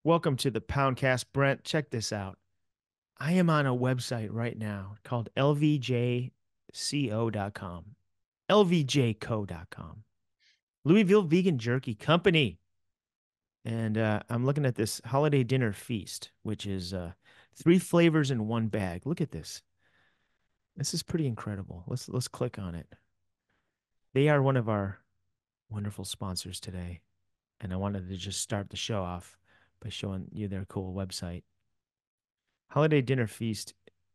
Welcome to the Poundcast. Brent, check this out. I am on a website right now called lvjco.com. lvjco.com. Louisville Vegan Jerky Company. And I'm looking at this holiday dinner feast, which is three flavors in one bag. Look at this. This is pretty incredible. Let's click on it. They are one of our wonderful sponsors today, and I wanted to just start the show off by showing you their cool website. Holiday dinner feast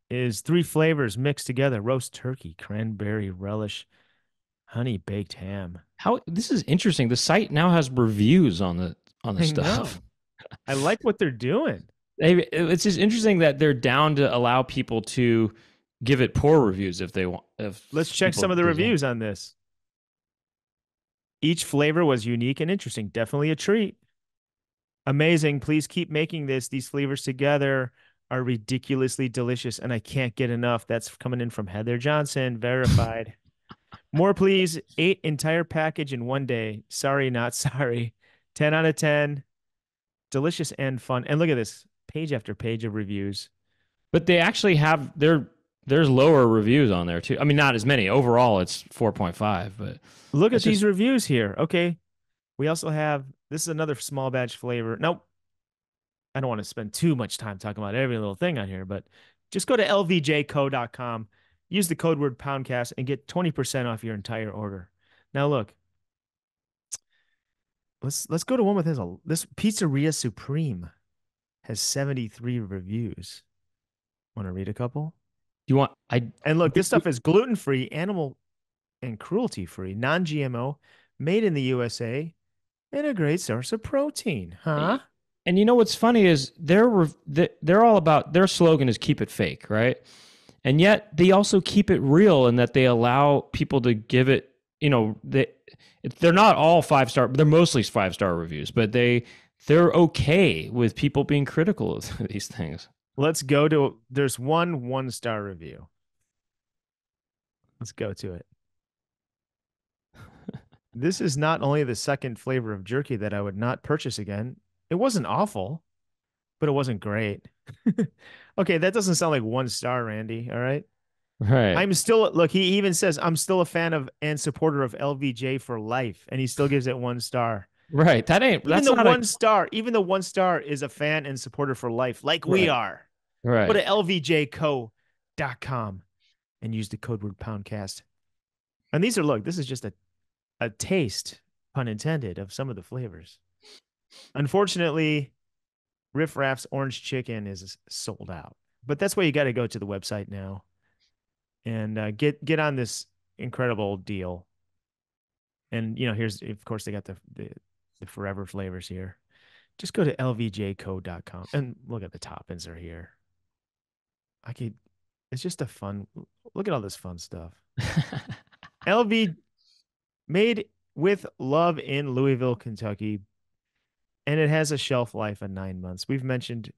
is three flavors mixed together: roast turkey, cranberry relish, honey baked ham. How this is interesting. The site now has reviews on the I stuff. know. I like what they're doing. It's just interesting that they're down to allow people to give it poor reviews if they want. Let's If check people some of the desire. reviews on this. Each flavor was unique and interesting. Definitely a treat. Amazing. Please keep making this. These flavors together are ridiculously delicious, and I can't get enough. That's coming in from Heather Johnson, verified. More, please. 8 entire package in one day. Sorry, not sorry. 10 out of 10. Delicious and fun. And look at this page after page of reviews. But they actually have there's lower reviews on there too. I mean, not as many. Overall, it's 4.5, but Look at that's these just reviews here. Okay. We also have this is another small batch flavor. Nope. I don't want to spend too much time talking about every little thing on here, but just go to lvjco.com, use the code word poundcast, and get 20% off your entire order. Now look, let's go to one with this Pizzeria Supreme has 73 reviews. Want to read a couple? you want I And look, this stuff is gluten-free, animal and cruelty-free, non-GMO, made in the USA, and a great source of protein. Huh? and you know what's funny is they're all about their slogan is keep it fake, right? And yet they also keep it real in that they allow people to give it, they're not all 5 star, they're mostly 5 star reviews, but they're okay with people being critical of these things. Let's go to there's one-star review. Let's go to it. This is not only the second flavor of jerky that I would not purchase again. It wasn't awful, but it wasn't great. Okay, that doesn't sound like 1 star, Randy. All right. Right. I'm still look, he even says I'm still a fan of and supporter of LVJ for life, and he still gives it 1 star. Right. Even That's the not a, 1 star, even the 1 star is a fan and supporter for life, like we right. are. Go Right. to lvjco.com and use the code word poundcast. And these are look, this is just a taste, pun intended, of some of the flavors. Unfortunately, Riff Raff's orange chicken is sold out, but that's why you got to go to the website now and get on this incredible deal. And here's of course they got the forever flavors here. Just go to lvjco.com and look at the toppings are here. I could. It's just a fun. Look at all this fun stuff. LV made with love in Louisville, Kentucky, and it has a shelf life of 9 months. We've mentioned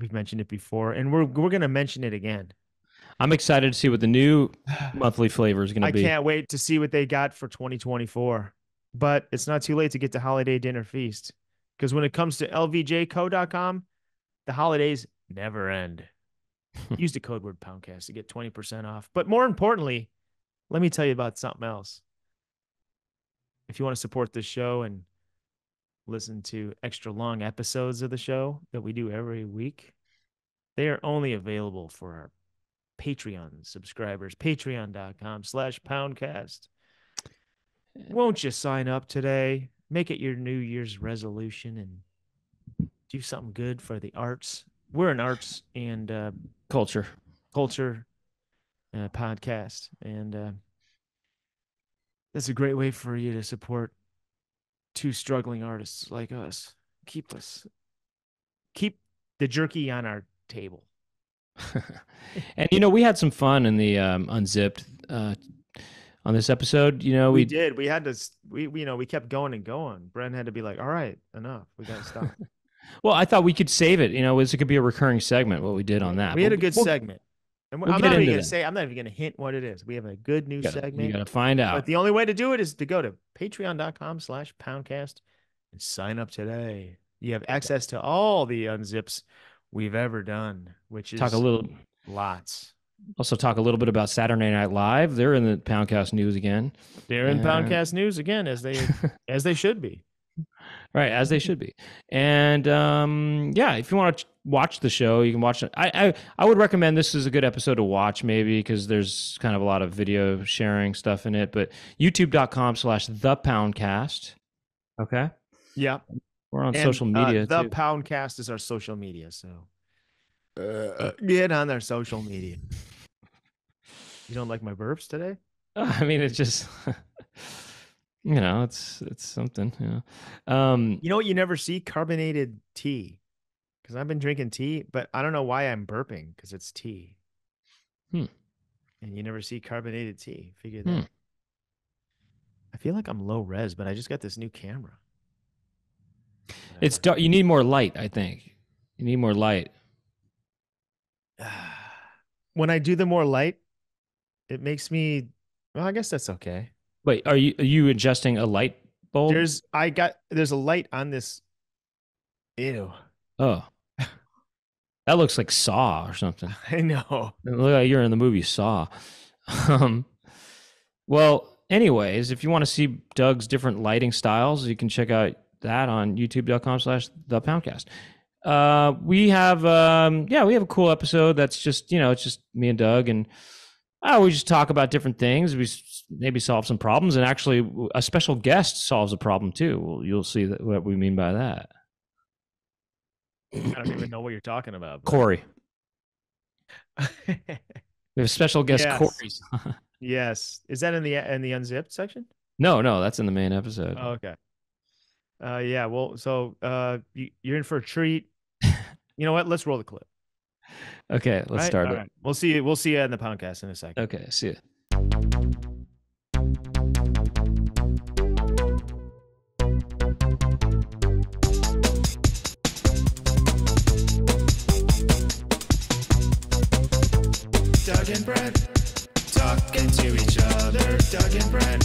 it before, and we're gonna mention it again. I'm excited to see what the new monthly flavor is going to I be. can't wait to see what they got for 2024. But it's not too late to get to holiday dinner feast because when it comes to lvjco.com, the holidays never end. Use the code word poundcast to get 20% off. But more importantly, let me tell you about something else. If you want to support this show and listen to extra long episodes of the show that we do every week, they are only available for our Patreon subscribers. Patreon.com/poundcast. Won't you sign up today? Make it your New Year's resolution and do something good for the arts. We're an arts and Culture. culture podcast, and that's a great way for you to support two struggling artists like us. Keep the jerky on our table. And we had some fun in the unzipped on this episode. We We did. We had to. We kept going and going. Brent had to be like, "All right, enough. We got to stop." well, I thought we could save it. This could be a recurring segment. What we did on that. We had But a good segment. And we'll get into that. I'm not even going to hint what it is. We have a good new You segment, got to find but out. the only way to do it is to go to patreon.com/poundcast and sign up today. You have access to all the unzips we've ever done, which Talk a is little, lots. also talk a little bit about Saturday Night Live. They're in the Poundcast news again. They're in And Poundcast news again, as they should be. right, as they should be. And yeah, if you want to watch the show, you can watch it. I would recommend this is a good episode to watch, maybe because there's kind of a lot of video sharing stuff in it. But youtube.com/the Poundcast. Okay. Yeah. We're on And social media the too. Poundcast is our social media. So get on their social media. You don't like my burps today? I mean, it's just, it's something. You know what you never see? Carbonated tea. Because I've been drinking tea, but I don't know why I'm burping because it's tea. Hmm. And you never see carbonated tea. Figure Hmm. that. I feel like I'm low res, but I just got this new camera. It's dark. You need more light, I think. You need more light. When I do the more light, it makes me. Well, I guess that's okay. Wait, are you adjusting a light bulb? There's a light on this. Ew. Oh, that looks like Saw or something. I know. It looks like you're in the movie Saw. Um, well, anyways, if you want to see Doug's different lighting styles, you can check out that on youtube.com/the Poundcast. We have we have a cool episode that's just, it's just me and Doug, and we just talk about different things. We maybe solve some problems, and actually a special guest solves a problem too. Well, you'll see what we mean by that. I don't even know what you're talking about. Corey. We have a special guest, Yes. Corey. Yes. Is that in the unzipped section? No, that's in the main episode. Oh, okay. Yeah. Well, so you're in for a treat. You know what? Let's roll the clip. Okay, let's start All it. right. We'll see you in the Poundcast in a second. Okay, see you. Doug and Brent talking to each other. Doug and Brent,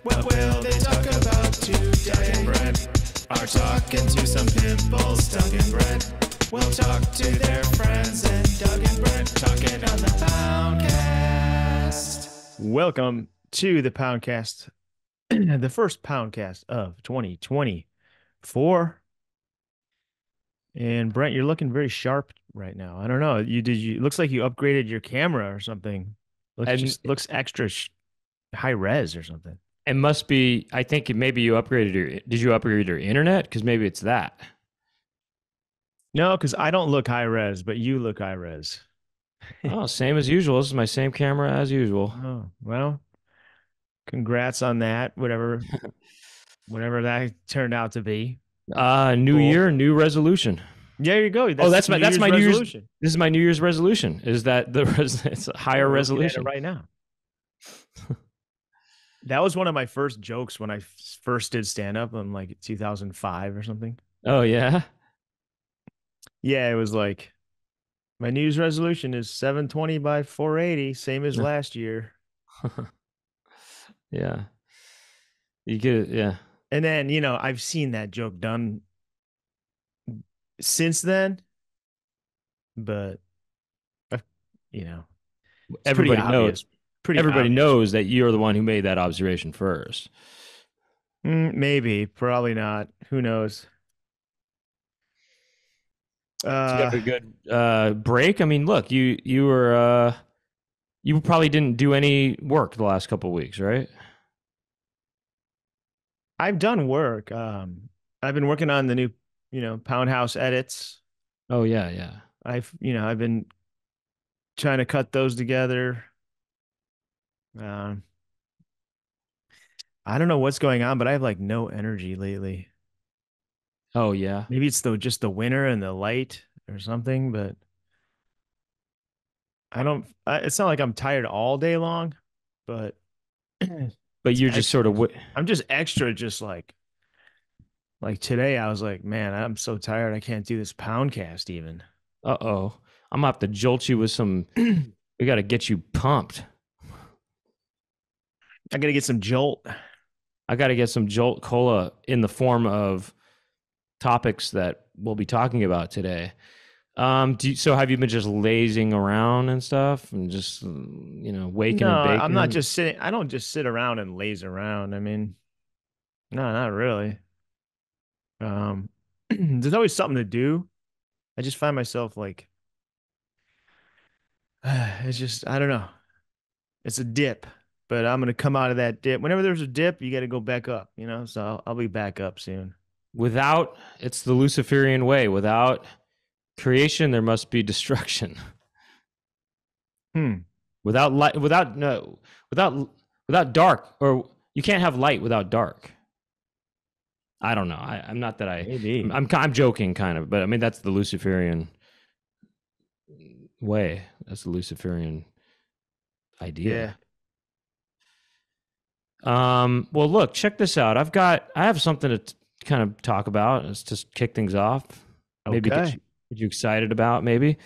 what will they talk about today? Doug and Brent are talking to some pimples. Doug and Brent will talk to their friends, and Doug and Brent talking on the Poundcast. Welcome to the Poundcast, the first Poundcast of 2024. And Brent, you're looking very sharp right now. I don't know. Looks like you upgraded your camera or something. Looks extra high res or something. It must be. I think maybe you upgraded Did you upgrade your internet? Because maybe it's that. No, because I don't look high res, but you look high res. Oh, same as usual. This is my same camera as usual. Oh, well, congrats on that. Whatever that turned out to be. New year, new resolution. Yeah, there you go. That's my New Year's resolution. This is my New Year's resolution. Is that it's a higher resolution right now? That was one of my first jokes when I first did stand up in like 2005 or something. Oh yeah. Yeah, it was like my New Year's resolution is 720 by 480, same as last year. Yeah. You get it, yeah. And then, I've seen that joke done since then, but everybody knows. Everybody obvious. knows that you're the one who made that observation first. Maybe, probably not. Who knows? Did you have a good break? I mean, look, you were you probably didn't do any work the last couple of weeks, right? I've done work. I've been working on the new, Poundhouse edits. Oh yeah. I've been trying to cut those together. I don't know what's going on, but I have like no energy lately. Oh yeah. Maybe it's just the winter and the light or something, but it's not like I'm tired all day long, but you're just sort of I'm just extra, just like today I was like, man, I'm so tired. I can't do this Poundcast even. I'm gonna have to jolt you with some. We got to get you pumped. I got to get some Jolt. I got to get some Jolt Cola in the form of topics that we'll be talking about today. So have you been just lazing around and stuff and just, waking No, and I'm not baking? just sitting. I don't just sit around and laze around. I mean, no, not really. Um, there's always something to do. I just find myself like, it's just, I don't know. It's a dip, but I'm gonna come out of that dip. Whenever there's a dip, you got to go back up, you know? So I'll be back up soon. It's the Luciferian way. Without creation, there must be destruction. Hmm. Without light, without no, without dark, or you can't have light without dark. I don't know. I'm not that Maybe. I'm joking, kind of, but I mean that's the Luciferian way. That's the Luciferian idea. Yeah. Well, look, check this out. I have something to kind of talk about. Let's just kick things off. Maybe Okay. get you excited about. Maybe.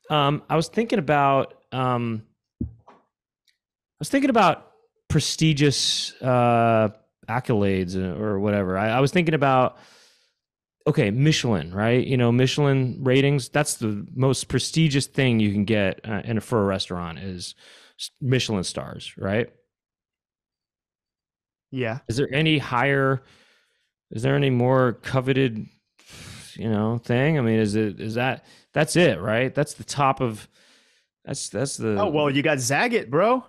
I was thinking about. I was thinking about prestigious accolades or whatever. I was thinking about, okay, Michelin, right? Michelin ratings. That's the most prestigious thing you can get for a restaurant is Michelin stars, right? Yeah. Is there any higher? Is there any more coveted, thing? I mean, that's it, right? That's the top of that's Oh, the well, you got Zagat, bro.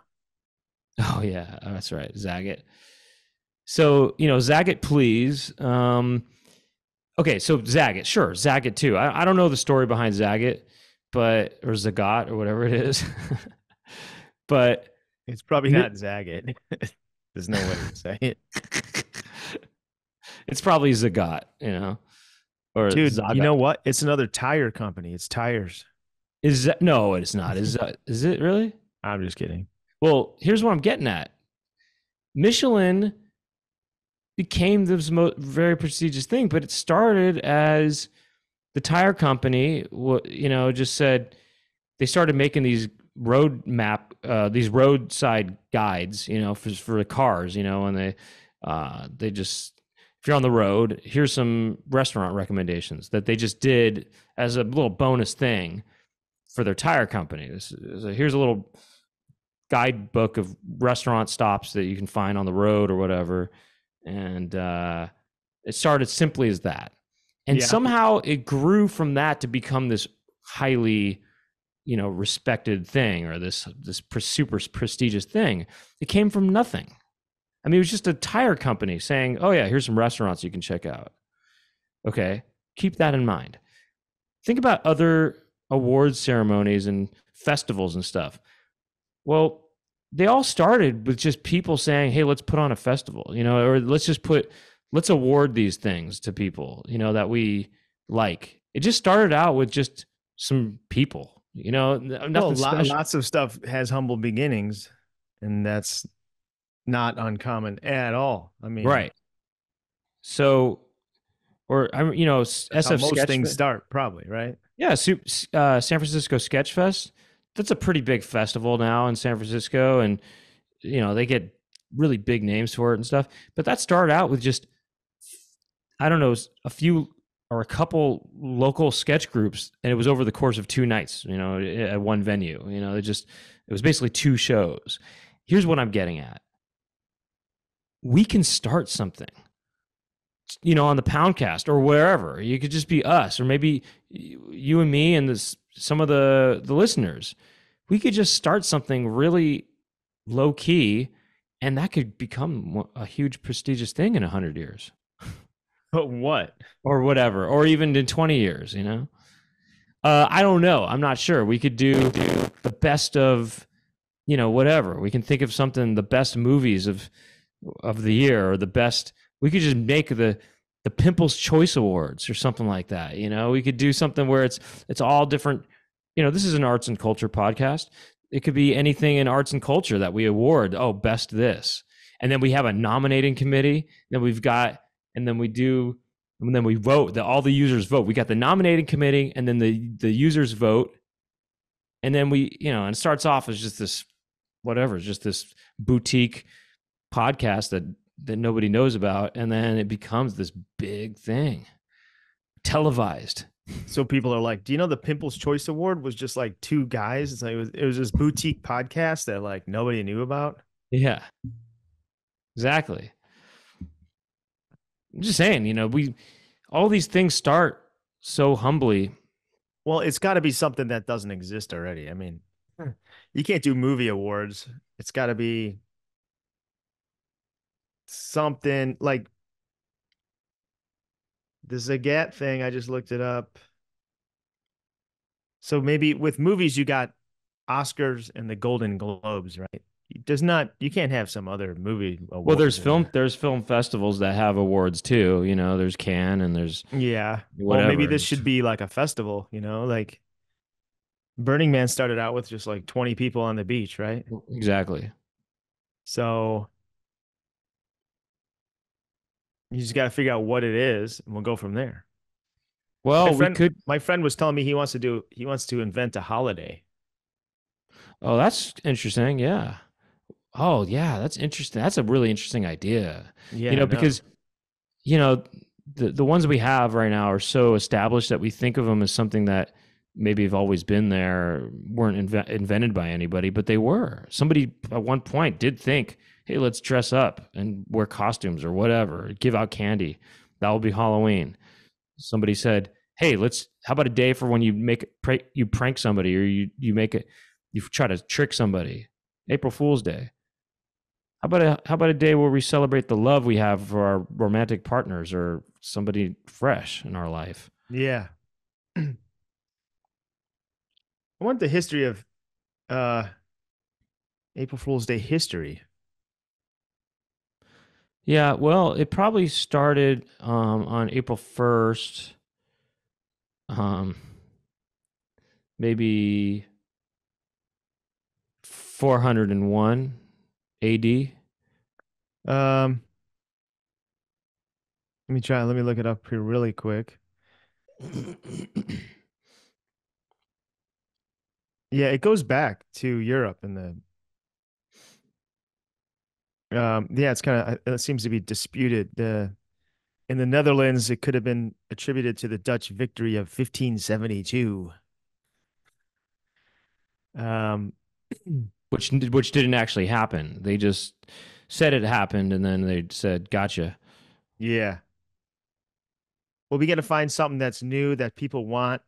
oh yeah, that's right, Zagat. So, Zagat, please. Okay, so Zagat, sure, Zagat too. I don't know the story behind Zagat, or Zagat or whatever it is, but It's probably mi- not Zagat. There's no way to say it. it's probably Zagat, or Dude, you Zagat. know what? It's another tire company. It's tires. No, it's not. Is it really? I'm just kidding. Well, here's what I'm getting at. Michelin became this very prestigious thing, but it started as the tire company, just said they started making these these roadside guides, for the cars, and they just, if you're on the road, here's some restaurant recommendations that they just did as a little bonus thing for their tire company. Here's a little guidebook of restaurant stops that you can find on the road or whatever, and it started simply as that, and Yeah. somehow it grew from that to become this highly respected thing, or this super prestigious thing. It came from nothing. I mean, it was just a tire company saying, oh yeah, here's some restaurants you can check out. Okay, keep that in mind. Think about other awards ceremonies and festivals and stuff. Well, they all started with just people saying, hey, let's put on a festival, or let's award these things to people, that we like. It just started out with just some people, Well, nothing special. lots of stuff has humble beginnings, and that's not uncommon at all. I mean, Right. So, or, that's how SF most Sketch, things start, probably, right? yeah, San Francisco Sketch Fest. That's a pretty big festival now in San Francisco. And, they get really big names for it and stuff. But that started out with just, I don't know, a few or a couple local sketch groups, and it was over the course of 2 nights, at one venue. It was basically two shows. Here's what I'm getting at. We can start something, on the Poundcast or wherever. You could just be us, or maybe you and me and some of the listeners. We could just start something really low key, and that could become a huge prestigious thing in 100 years. But what? Or whatever, or even in 20 years, I don't know. I'm not sure. We could do the best of, whatever. We can think of something, the best movies of the year, or the best. We could just make the Pimple's Choice Awards or something like that. We could do something where it's all different. This is an arts and culture podcast. It could be anything in arts and culture that we award. Oh, best this. And then we have a nominating committee. Then we've got, and then we do, and then we vote. All the users vote. We got the nominating committee, and then the users vote. And then we, and it starts off as just this, whatever, just this boutique podcast that nobody knows about, and then it becomes this big thing. televised. So people are like, "Do you know the Pimple's Choice Award was just like two guys? It's like it was this boutique podcast that like nobody knew about." Yeah, exactly. I'm just saying, we all these things start so humbly. Well, it's got to be something that doesn't exist already. I mean, you can't do movie awards. It's got to be something like the Zagat thing. I just looked it up. So maybe with movies, you got Oscars and the Golden Globes, right? You can't have some other movie Well, awards in there. there's film festivals that have awards too. There's Cannes and there's Yeah. Well, maybe whatever. this should be like a festival, like Burning Man started out with just like 20 people on the beach, right? Exactly. So you just got to figure out what it is and we'll go from there. My Well, we friend could. my friend was telling me he wants to invent a holiday. Oh, that's interesting. Yeah. Oh, yeah, that's interesting. That's a really interesting idea. Yeah, I know. Because you know the ones we have right now are so established that we think of them as something that maybe have always been there, weren't invented by anybody, but they were. Somebody at one point did think, hey, let's dress up and wear costumes or whatever, give out candy. That will be Halloween. Somebody said, hey, let's how about a day for when you prank somebody, or you try to trick somebody. April Fool's Day. How about a day where we celebrate the love we have for our romantic partners or somebody fresh in our life? Yeah. I want the history of uh April Fool's Day history. Yeah, well, it probably started on April 1st, um, maybe 401 AD. Um let me look it up here really quick. Yeah, it goes back to Europe and the yeah, it's kind of it seems to be disputed. The In the Netherlands, it could have been attributed to the Dutch victory of 1572. Um, which didn't actually happen. They just said it happened, and then they said, "Gotcha." yeah. Well, we got to find something that's new that people want,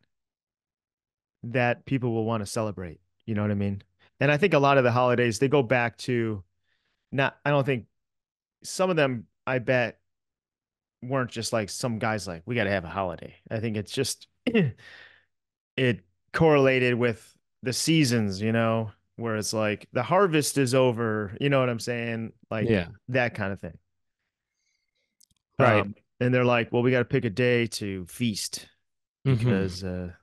that people will want to celebrate. You know what I mean? And I think a lot of the holidays, they go back to not, I don't think some of them, I bet, weren't just like some guys like, we got to have a holiday. I think it's just, it correlated with the seasons, where it's like the harvest is over, you know what I'm saying? Like Yeah. that kind of thing. Right. And they're like, well, we got to pick a day to feast Hmm. because the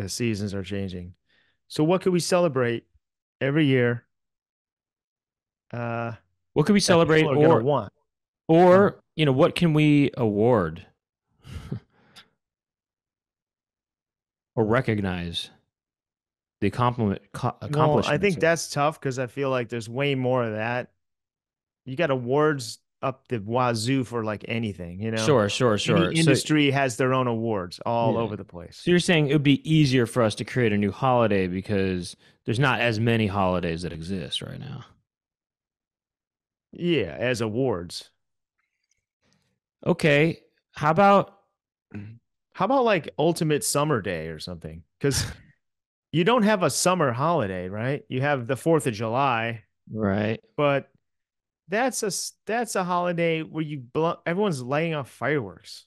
seasons are changing. So what could we celebrate every year uh, What could we that celebrate, people are going to want? Uh, or what can we award or recognize the well, I accomplishments think of? that's tough because I feel like there's way more of that. You got awards up the wazoo for like anything, Sure, sure, Any sure. So industry has their own awards all yeah. over the place. So you're saying it would be easier for us to create a new holiday because there's not as many holidays that exist right now. Yeah, as awards. Okay. How about How about like Ultimate Summer Day or something? Because you don't have a summer holiday, right? You have the 4th of July, right? but that's a holiday where everyone's lighting off fireworks.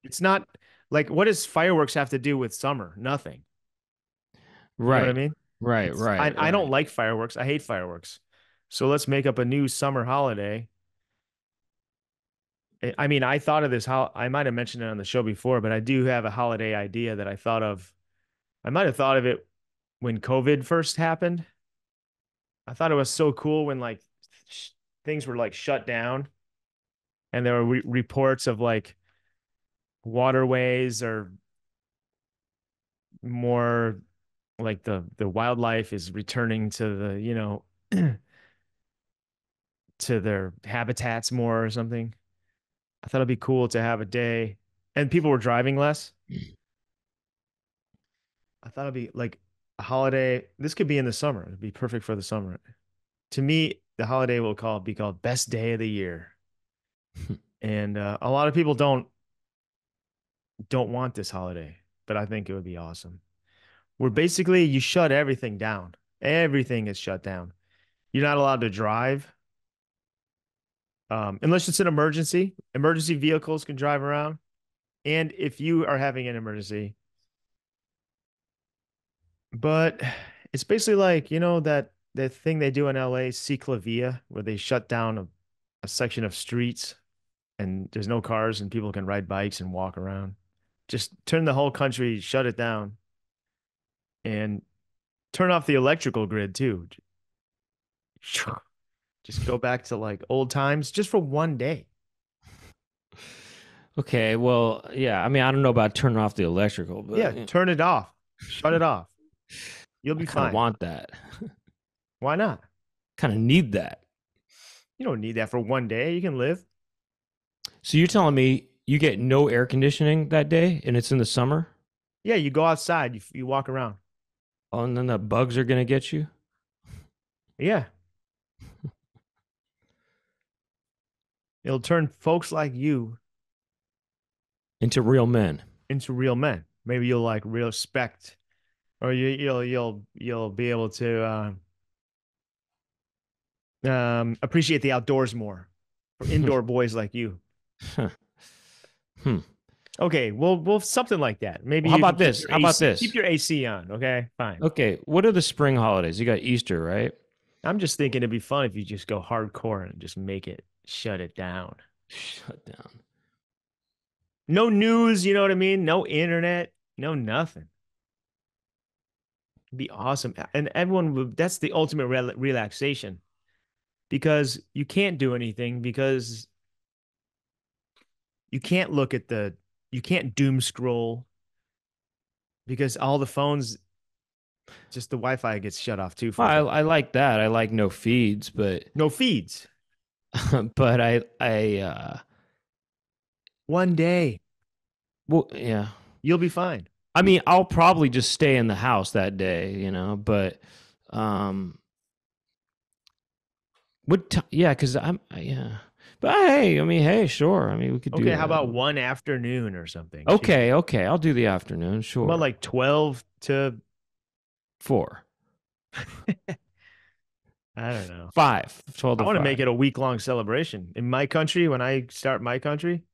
It's not like, what does fireworks have to do with summer? Nothing. You know what I Right. mean? Right, It's I right, I don't right. like fireworks. I hate fireworks. So let's make up a new summer holiday. I mean, I thought of this how I might have mentioned it on the show before, but I do have a holiday idea that I thought of. I might have thought of it when COVID first happened. I thought it was so cool when like things were like shut down and there were reports of like waterways or more like the wildlife is returning to the to their habitats more or something. I thought it'd be cool to have a day. and people were driving less. I thought it'd be like a holiday. This could be in the summer. It'd be perfect for the summer. To me, the holiday will call be called best day of the year. And a lot of people don't want this holiday, but I think it would be awesome. Where basically you shut everything down. Everything is shut down. You're not allowed to drive unless it's an emergency. Emergency vehicles can drive around. And if you are having an emergency, but it's basically like, that thing they do in LA, Ciclavia, where they shut down a section of streets and there's no cars and people can ride bikes and walk around. Just turn the whole country, shut it down, and turn off the electrical grid too. Just go back to like old times just for one day. Okay, well, yeah. I mean, I don't know about turning off the electrical, but Yeah, turn it off. Shut it off. You'll I be kind of fine. want that. Why not? Kind of need that. You don't need that for one day. You can live. So you're telling me you get no air conditioning that day, and it's in the summer? Yeah, you go outside, you walk around. Oh, and then the bugs are gonna get you Yeah, it'll turn folks like you into real men. into real men. Maybe you'll like respect, or you'll be able to appreciate the outdoors more for indoor boys like you. Hmm. Okay, well, something like that. Maybe Well, how you can about keep this? your How about AC, this? keep your AC on. Okay, fine. Okay, what are the spring holidays? You got Easter, right? I'm just thinking it'd be fun if you just go hardcore and just shut it down. Shut down. No news, you know what I mean? No internet, no nothing. It'd be awesome. And everyone would, that's the ultimate relaxation because you can't do anything because you can't look at you can't doom scroll because all the phones, just the Wi-Fi gets shut off too for a Well, bit. I like that. I like no feeds, but No feeds. but I One day, well, yeah. you'll be fine. I mean, I'll probably just stay in the house that day, but um yeah, cuz yeah. But hey, I mean, hey, sure. I mean, we could do Okay, how that. about one afternoon or something? Chill. Okay, okay. I'll do the afternoon, How about sure. like 12 to 4. I don't know. 5. 12 I to want to make 5. it a week-long celebration. In my country, when I start my country,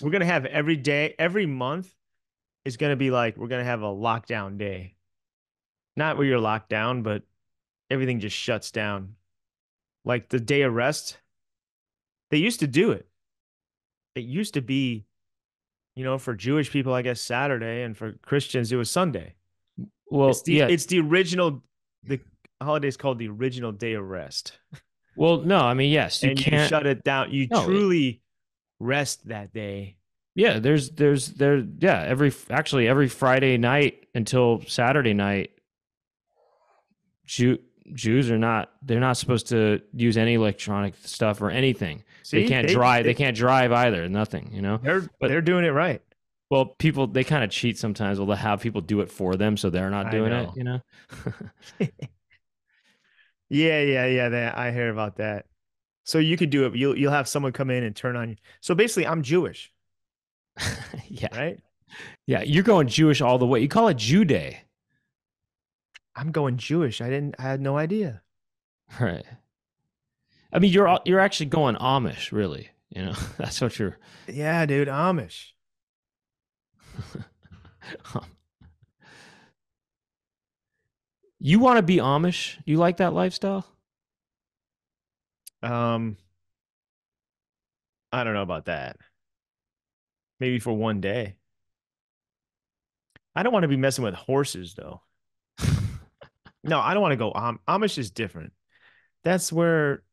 we're gonna have every day, every month is gonna be like we're gonna have a lockdown day. Not where you're locked down, but everything just shuts down. Like the day of rest, they used to do it. It used to be, for Jewish people, I guess Saturday, and for Christians, it was Sunday. Well, yeah. It's the original the holiday is called the original day of rest. Well, no, I mean, yes, you And you can't. shut it down. You No, truly rest that day. yeah, yeah, every Friday night until Saturday night, Jew, Jews are not they're not supposed to use any electronic stuff or anything. They See, can't drive. They can't drive either. Nothing. But they're doing it right. well, people they kind of cheat sometimes. Well, they have people do it for them, so they're not I doing it. know. Yeah. I hear about that. So you could do it. You'll have someone come in and turn on you. So basically, I'm Jewish, Yeah, right? yeah. You're going Jewish all the way. You call it Jew Day, I'm going Jewish. I had no idea. right? I mean, you're actually going Amish, really. That's what you're. Yeah, dude, Amish. You want to be Amish? You like that lifestyle? Um, I don't know about that. Maybe for one day. I don't want to be messing with horses though. No, I don't want to go Amish is different. That's where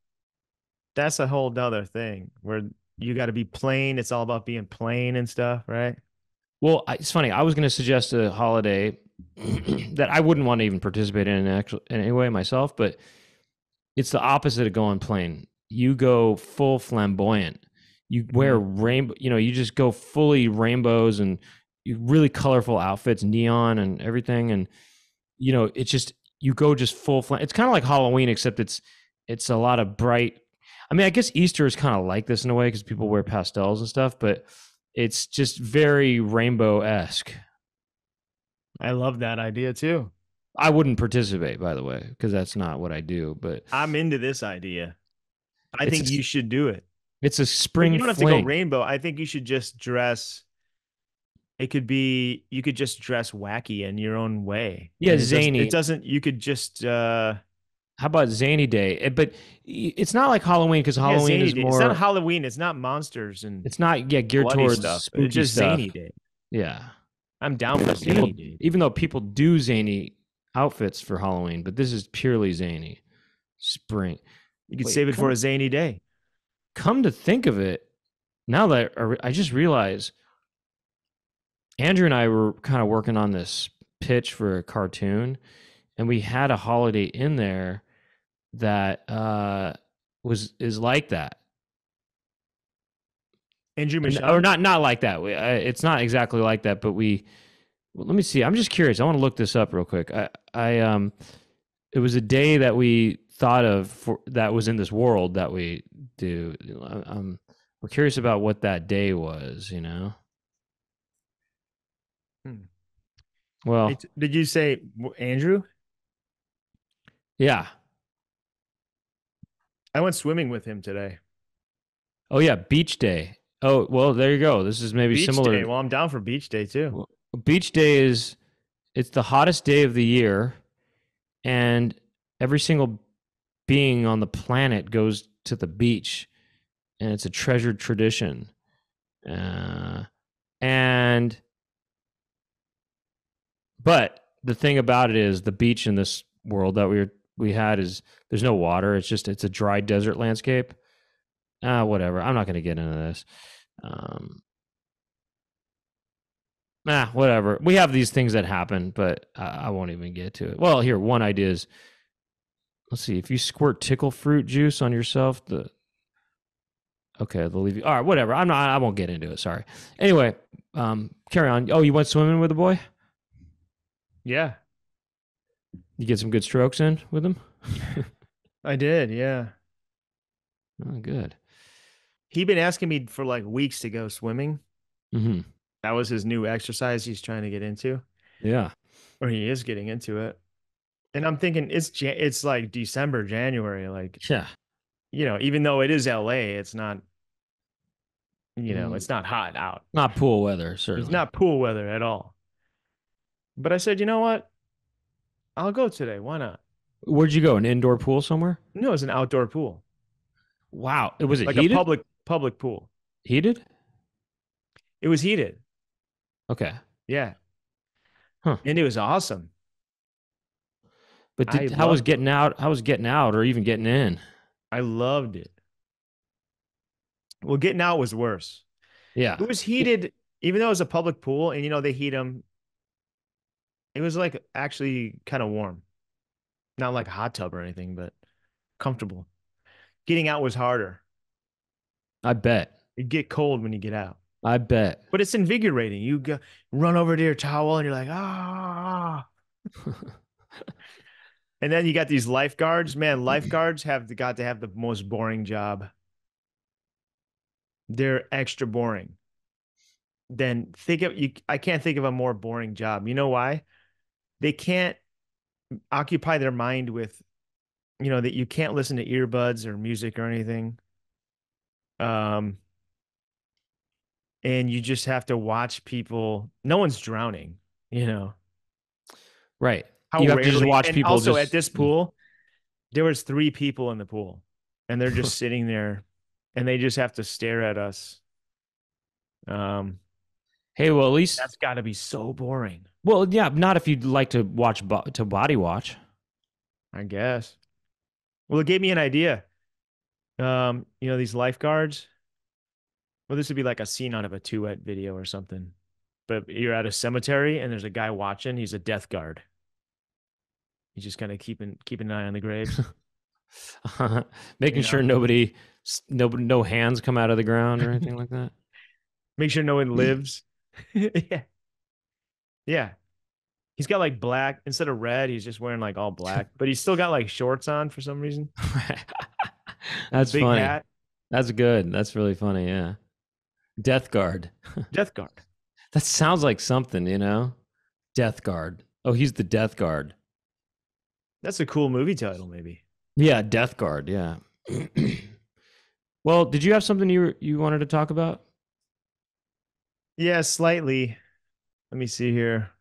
that's a whole other thing where you got to be plain. It's all about being plain and stuff, right? Well, it's funny. I was going to suggest a holiday that I wouldn't want to even participate in any way myself, but it's the opposite of going plain. You go full flamboyant. You wear Mm. rainbow, you just go fully rainbows and really colorful outfits, neon and everything. And, it's just, you go just full flam. It's kind of like Halloween, except it's a lot of bright. I mean, I guess Easter is kind of like this in a way because people wear pastels and stuff, but it's just very rainbow-esque. I love that idea too. I wouldn't participate, by the way, because that's not what I do, but I'm into this idea. I it's think a, you should do it. it's a But you spring don't have to go fling. rainbow. I think you should just dress. It could be you could just dress wacky in your own way. Yeah, And it zany. doesn't you could just How about zany day? But it's not like Halloween because yeah, Halloween zany is day. It's not more. Halloween, it's not monsters and It's not, yeah, geared bloody towards stuff. It's spooky just stuff. zany day. Yeah. I'm down for People, zany day. even though people do zany outfits for Halloween, but this is purely zany. Spring. You could Wait, save it for a zany day. come to think of it, now that I just realized Andrew and I were kind of working on this pitch for a cartoon, and we had a holiday in there that is like that. Andrew Or Michon? not like that. It's not exactly like that, but well, let me see. I'm just curious. I want to look this up real quick. It was a day that we thought of that was in this world that we do. We're curious about what that day was. Hmm. Well, Did you say Andrew? yeah. I went swimming with him today. Oh yeah, beach day. Oh well, there you go. This is maybe Beach day. similar. Well, I'm down for beach day too. Well, beach day it's the hottest day of the year, and every single being on the planet goes to the beach, and it's a treasured tradition. And but the thing about it is the beach in this world that we had is there's no water. It's a dry desert landscape. Whatever. I'm not going to get into this. Whatever. We have these things that happen, but I won't even get to it. Well, here, one idea is, let's see, if you squirt tickle fruit juice on yourself, they'll leave you. All right, whatever. I won't get into it. Sorry. Anyway, carry on. Oh, you went swimming with a boy? Yeah, You get some good strokes in with him? I did. Yeah. Oh, good. He'd been asking me for like weeks to go swimming. Mm-hmm. That was his new exercise he's trying to get into, Yeah. or he is getting into it. And I'm thinking it's like December, January, like Yeah. even though it is LA, it's not, Mm, it's not hot out. not pool weather, It's certainly. not pool weather at all. But I said, you know what? I'll go today. Why not? Where'd you go? An indoor pool somewhere? No, it's an outdoor pool, Wow. Was it like a heated? public pool. Heated? It was heated. Okay. Yeah, Huh. and it was awesome. But I how was loved it. getting out? How was getting out or even getting in? I loved it. Well, getting out was worse. Yeah. It was heated, even though it was a public pool, and they heat them. It was like actually kind of warm, not like a hot tub or anything, but comfortable. Getting out was harder. I bet. You get cold when you get out, I bet. but it's invigorating. You go run over to your towel and you're like, ah. And then you got these lifeguards. Man, lifeguards got to have the most boring job. They're extra boring. Then think of you. I can't think of a more boring job. You know why? They can't occupy their mind with, that you can't listen to earbuds or music or anything. Um, and you just have to watch people. No one's drowning, you know. Right. How You have to just rarely, watch and people also at just. this pool, there was 3 people in the pool, and they're just sitting there, and they just have to stare at us. Um, Hey, well, at least. that's got to be so boring, Well, yeah, not if you'd like to watch to body watch. I guess. Well, it gave me an idea. These lifeguards. Well, this would be like a scene out of a Two-Wet video or something. But you're at a cemetery and there's a guy watching. He's a death guard. He's just kind of keeping an eye on the graves. Making You sure know? nobody No hands come out of the ground or anything like that. Make sure no one lives. Yeah. Yeah. He's got like black instead of red, he's just wearing like all black, but he's still got like shorts on for some reason with a That's big funny. hat. That's good. That's really funny. Yeah. Death Guard. Death Guard. That sounds like something, you know? Death Guard. Oh, he's the Death Guard. That's a cool movie title, maybe. Yeah, Death Guard. Yeah. Well, did you have something you wanted to talk about? Yeah, slightly. Let me see here.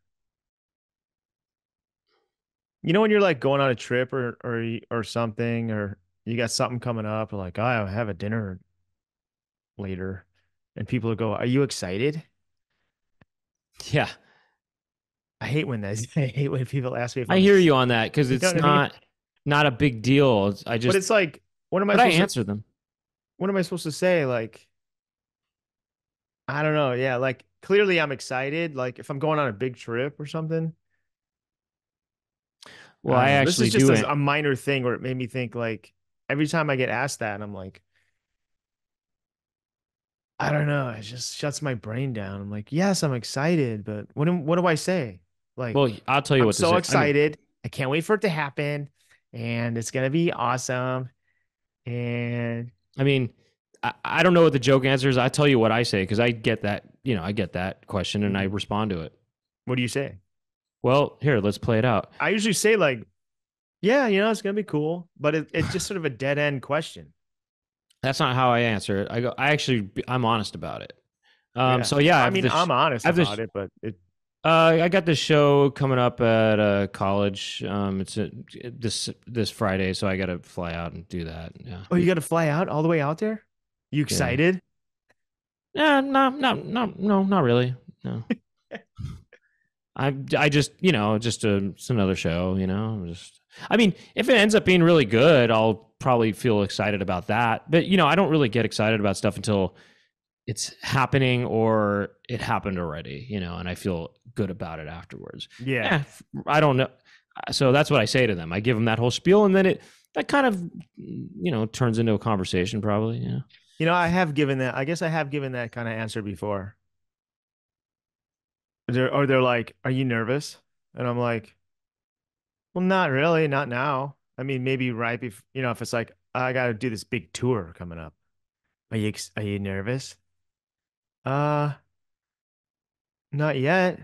You know when you're like going on a trip or something, or you got something coming up, or like, oh, I have a dinner later, and people go, "Are you excited?" Yeah. I hate when that. I hate when people ask me if I I'm hear excited. you on that because You know it's what I mean? not a big deal. I But just it's like, what am I but I supposed to? answer them. What am I supposed to say? Like, I don't know. Yeah, like clearly I'm excited. Like if I'm going on a big trip or something. Well, I I don't know. This is actually just do it. a minor thing where it made me think like every time I get asked that, I'm like, I don't know. It just shuts my brain down. I'm like, yes, I'm excited, but what do I say? Well, Like, I'll tell you I'm what to so say. I mean, excited. I can't wait for it to happen, and it's gonna be awesome. And I mean, I don't know what the joke answer is. I tell you what I say because I get that, I get that question and I mhm. respond to it. What do you say? Well, here, let's play it out. I usually say like, yeah, it's gonna be cool, but it's just sort of a dead end question. That's not how I answer it. I'm honest about it. Yeah. So yeah, I mean, I'm I honest have this, about it, but it. I got this show coming up at college. This Friday, so I got to fly out and do that. Yeah, Oh, you got to fly out all the way out there? You yeah. excited? Yeah, no, not really. No, I just it's another show. I mean, if it ends up being really good, I'll probably feel excited about that. But I don't really get excited about stuff until it's happening or it happened already, and I feel good about it afterwards. Yeah. Yeah, I don't know. So that's what I say to them. I give them that whole spiel, and then that kind of turns into a conversation, probably. Yeah. I have given that. I guess I have given that kind of answer before. They're like, "Are you nervous?" And I'm like, "Well, not really, not now. I mean, maybe right before, if it's like I got to do this big tour coming up. Are you nervous?" Uh, Not yet.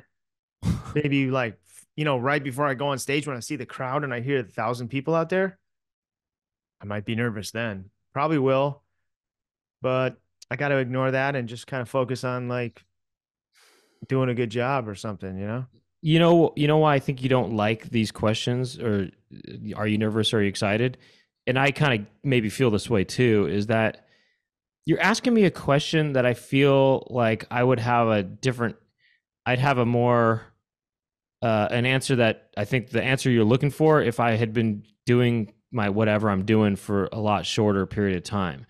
Maybe like, right before I go on stage when I see the crowd and I hear 1,000 people out there, I might be nervous then. Probably will, but I got to ignore that and just kind of focus on like doing a good job or something, you know? You know why I think you don't like these questions, or are you nervous or are you excited? And I kind of maybe feel this way too, is that you're asking me a question that I feel like I'd have a more an answer that I think the answer you're looking for if I had been doing my whatever I'm doing for a lot shorter period of time.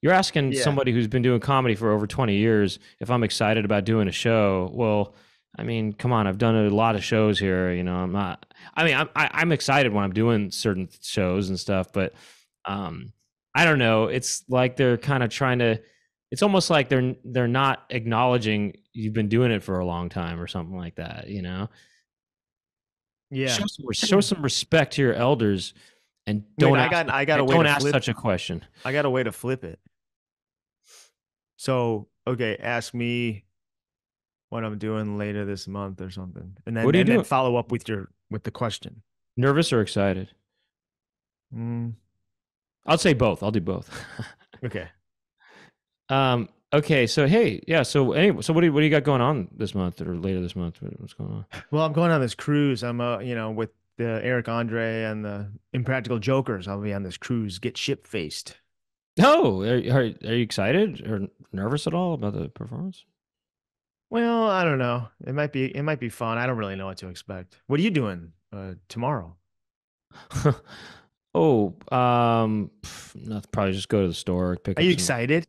You're asking Yeah. somebody who's been doing comedy for over 20 years if I'm excited about doing a show. Well, I mean, come on, I've done a lot of shows here. I'm not. I mean, I'm excited when I'm doing certain shows and stuff, but um, I don't know. It's like they're kind of trying to. It's almost like they're not acknowledging you've been doing it for a long time or something like that. Yeah. Show some respect to your elders and Wait, I got a way don't to ask flip. such a question. I got a way to flip it. So, okay, ask me what I'm doing later this month or something. And then What are you doing? follow up with the question. Nervous or excited? Mm, I'll say both. I'll do both. okay. Okay. So hey, yeah. So anyway, so what do you got going on this month or later this month? What's going on? Well, I'm going on this cruise. I'm with the Eric Andre and the Impractical Jokers. I'll be on this cruise, Get Ship Faced. Oh, are you excited or nervous at all about the performance? Well, I don't know. It might be fun. I don't really know what to expect. What are you doing tomorrow? Oh, probably just go to the store, pick Are up you some. excited?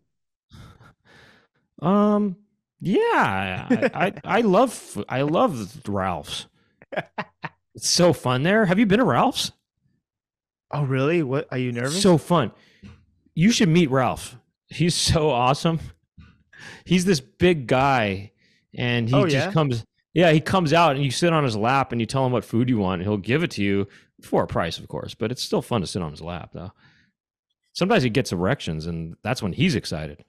Um, yeah, I love Ralph's. It's so fun there. Have you been to Ralph's? Oh, really? What are you It's nervous? so fun. You should meet Ralph. He's so awesome. He's this big guy, and he Oh just yeah. comes. Yeah, he comes out, and you sit on his lap, and you tell him what food you want, and he'll give it to you for a price, of course. But it's still fun to sit on his lap, though. Sometimes he gets erections, and that's when he's excited.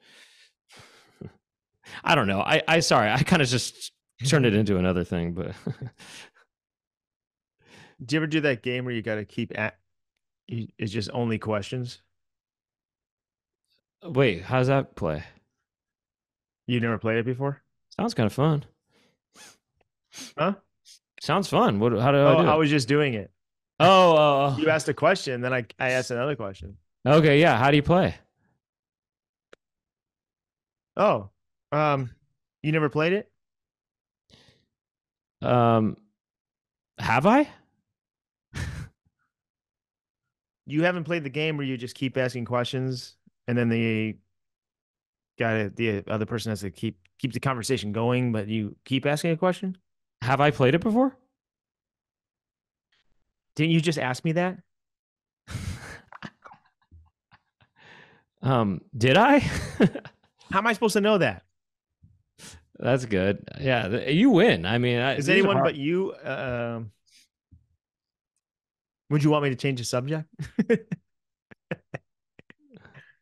I don't know. I sorry. I kind of just turned it into another thing, but Do you ever do that game where you got to keep at? It's just only questions. wait, how does that play? You never played it before, Sounds kind of fun. huh? Sounds fun. What? How do I Oh, do I it? was just doing it. Oh, You asked a question, then I asked another question. okay. Yeah. How do you play? Oh, um, you never played it? Um, have I? You haven't played the game where you just keep asking questions, and then the other person has to keep the conversation going, but you keep asking a question. Have I played it before? Didn't you just ask me that? Did I? How am I supposed to know that? That's good. Yeah, you win. I mean, Is these are anyone hard. but you? Would you want me to change the subject?